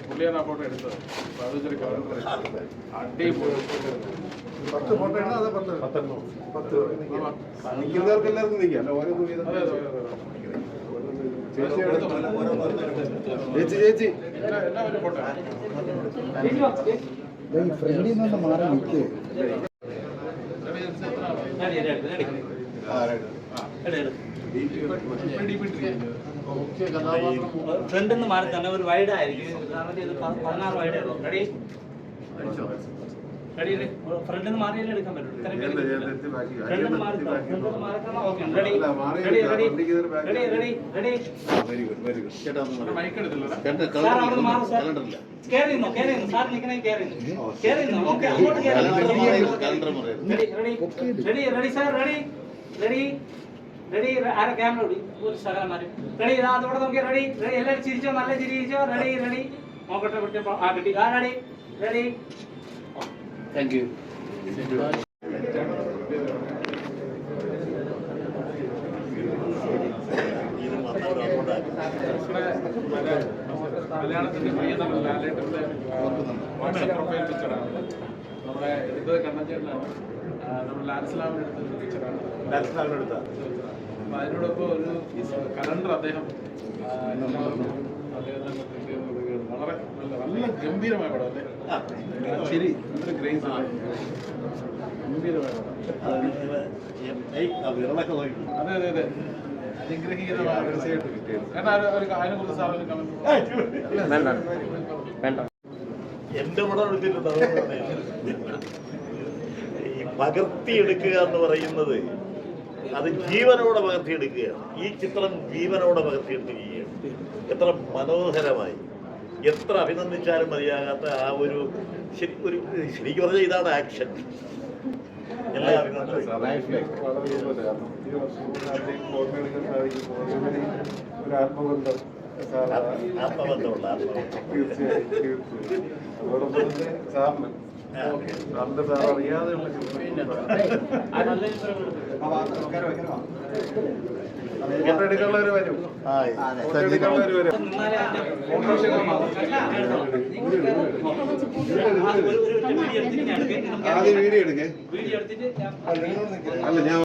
പുള്ളിയാണ് ആ ഫോട്ടോ എടുത്തത്. നിൽക്കുന്നവർക്ക് എല്ലാവർക്കും നിൽക്കാം. ചേച്ചി ചേച്ചി എല്ലാവരും ഫോട്ടോ ഫ്രണ്ടിൽ നിന്ന് മാറി നിൽക്കുക. ഫ്രണ്ടിൽ നിന്ന് മാറി തന്നെ ഒരു വൈഡ് ആയിരിക്കും. കാരണം ഇത് 16 വൈഡേ ഉള്ളൂ. റെഡി റെഡി ഫ്രണ്ടിൽ നിന്ന് മാറിയാലേ എടുക്കാൻ പറ്റുള്ളൂ. ഫ്രണ്ടിൽ നിന്ന് മാറി okay. Ready ready ready ready ready ready. Mike എടുത്തില്ല. സാർ അവിടെ നിന്ന് മാറും. സാർ കയറി നിന്നോ കയറി നിന്നു. സാർ നിൽക്കണേ കയറി നിന്നു കയറി നിന്നോ. ഓക്കെ അങ്ങോട്ട് കയറി. Ready ready ready ready sir ready ready ready. ആരെ ക്യാമറ ഓടി ഒരു സകലമാരും റെഡി. അതോടെ നോക്കി. Ready ready. എല്ലാവരും ചിരിച്ചോ, നല്ല ചിരിച്ചോ. Ready ready. നോക്കട്ടെ കുട്ടിയപ്പോൾ ആ കിട്ടി. ആ റെഡി റെഡി. Thank you. മലയാളത്തിന്റെ പ്രിയ നടൻ ലാലേട്ടന്റെ വാട്സ്ആപ്പ് പ്രൊഫൈൽ പിക്ചറാണ്. നമ്മുടെ ഇത് കണ്ണഞ്ചേട്ടനാണ്. നമ്മുടെ ലാൽസലാമിന് എടുത്ത പിക്ചറാണ്. അപ്പൊ അതിനോടൊപ്പം ഒരു കലണ്ടർ അദ്ദേഹം വളരെ നല്ല ഗംഭീരമായ പടം അല്ലേ? ശരി, നല്ലൊരു ഗ്രേസ് ഗംഭീരമായ പടം. അതെ അതെ അതെ. അനുഗ്രഹീതമായ തീർച്ചയായിട്ടും കിട്ടിയത്. കാരണം അതിനെ കുറിച്ച് സാറിന് കമന്റ് എന്റെ പടം എടുത്തിട്ടുണ്ട്. ഈ പകർത്തിയെടുക്കുക എന്ന് പറയുന്നത് അത് ജീവനോടെ പകർത്തിയെടുക്കുകയാണ്. ഈ ചിത്രം ജീവനോടെ പകർത്തിയെടുക്കുകയാണ്. എത്ര മനോഹരമായി, എത്ര അഭിനന്ദിച്ചാലും മതിയാകാത്ത ആ ഒരു ശരിക്കും പറഞ്ഞാൽ ഇതാണ് ആക്ഷൻ. എല്ലാ അഭിനന്ദനവും. ആത്മബന്ധം ആത്മബന്ധമുള്ള സാറിന് സാറിന്റെ സാർ അറിയാതെയുള്ള ഫോട്ടോ എടുക്കാനുള്ളവർ വരും. ഫോട്ടോ എടുക്കാനുള്ളവർ വരും. ആദ്യം വീഡിയോ എടുക്കേ. വീഡിയോ എടുത്തിട്ട് അല്ല ഞാൻ